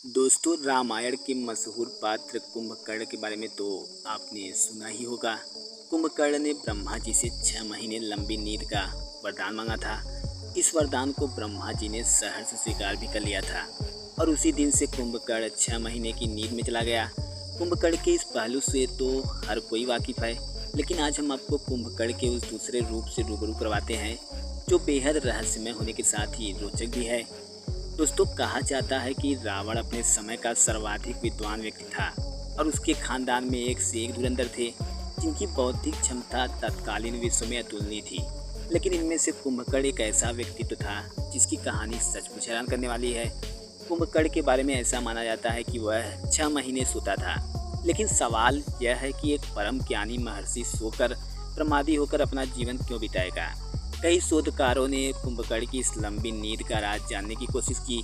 दोस्तों, रामायण के मशहूर पात्र कुंभकर्ण के बारे में तो आपने सुना ही होगा। कुंभकर्ण ने ब्रह्मा जी से 6 महीने लंबी नींद का वरदान मांगा था। इस वरदान को ब्रह्मा जी ने सहर्ष से स्वीकार भी कर लिया था और उसी दिन से कुंभकर्ण 6 महीने की नींद में चला गया। कुंभकर्ण के इस पहलू से तो हर कोई वाकिफ है, लेकिन आज हम आपको कुंभकर्ण के उस दूसरे रूप से रूबरू करवाते हैं जो बेहद रहस्यमय होने के साथ ही रोचक भी है। दोस्तों, कहा जाता है कि रावण अपने समय का सर्वाधिक विद्वान व्यक्ति था और उसके खानदान में एक से एक धुरंधर थे जिनकी बौद्धिक क्षमता तत्कालीन विश्व में अतुलनीय थी। लेकिन इनमें से कुंभकर्ण एक ऐसा व्यक्तित्व था जिसकी कहानी सचमुच हैरान करने वाली है। कुंभकर्ण के बारे में ऐसा माना जाता है कि वह 6 महीने सोता था, लेकिन सवाल यह है कि एक परम ज्ञानी महर्षि सोकर प्रमादी होकर अपना जीवन क्यों बिताएगा। कई शोधकारों ने कुंभकर्ण की इस लंबी नींद का राज जानने की कोशिश की।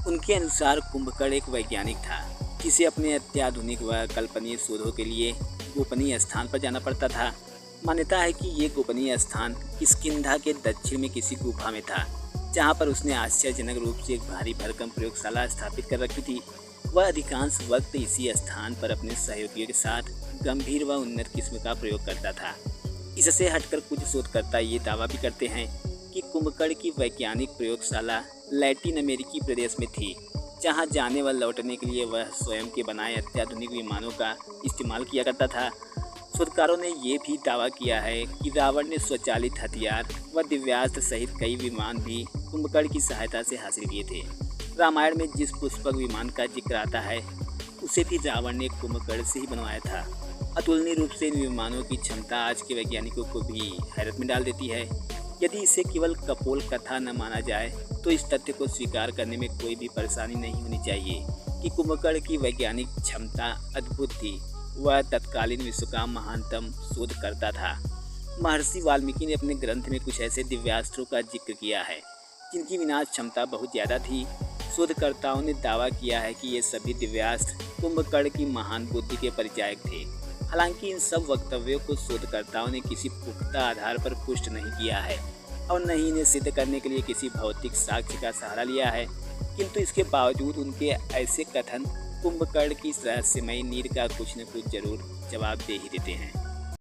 उनके अनुसार कुंभकर्ण एक वैज्ञानिक था जिसे अपने अत्याधुनिक व कल्पनीय शोधों के लिए गोपनीय स्थान पर जाना पड़ता था। मान्यता है कि ये गोपनीय स्थान किष्किंधा के दक्षिण में किसी गुफा में था, जहाँ पर उसने आश्चर्यजनक रूप से एक भारी भरकम प्रयोगशाला स्थापित कर रखी थी। वह अधिकांश वक्त इसी स्थान पर अपने सहयोगियों के साथ गंभीर व उन्नत किस्म का प्रयोग करता था। इससे हटकर कुछ शोधकर्ता ये दावा भी करते हैं कि कुंभकर्ण की वैज्ञानिक प्रयोगशाला लैटिन अमेरिकी प्रदेश में थी, जहां जाने व लौटने के लिए वह स्वयं के बनाए अत्याधुनिक विमानों का इस्तेमाल किया करता था। शोधकारों ने ये भी दावा किया है कि रावण ने स्वचालित हथियार व दिव्यास्त्र सहित कई विमान भी कुंभकर्ण की सहायता से हासिल किए थे। रामायण में जिस पुष्पक विमान का जिक्र आता है उसे भी रावण ने कुंभकर्ण से ही बनवाया था। अतुलनीय रूप से इन विमानों की क्षमता आज के वैज्ञानिकों को भी हैरत में डाल देती है। यदि इसे केवल कपोल कथा न माना जाए तो इस तथ्य को स्वीकार करने में कोई भी परेशानी नहीं होनी चाहिए कि कुंभकर्ण की वैज्ञानिक क्षमता अद्भुत थी। वह तत्कालीन विश्व का महानतम शोधकर्ता था। महर्षि वाल्मीकि ने अपने ग्रंथ में कुछ ऐसे दिव्यास्त्रों का जिक्र किया है जिनकी विनाश क्षमता बहुत ज़्यादा थी। शोधकर्ताओं ने दावा किया है कि ये सभी दिव्यास्त्र कुंभकर्ण की महान बुद्धि के परिचायक थे। हालांकि इन सब वक्तव्यों को शोधकर्ताओं ने किसी पुख्ता आधार पर पुष्ट नहीं किया है और न ही इन्हें सिद्ध करने के लिए किसी भौतिक साक्ष्य का सहारा लिया है, किंतु इसके बावजूद उनके ऐसे कथन कुंभकर्ण की रहस्यमयी नींद का कुछ न कुछ जरूर जवाब दे ही देते हैं।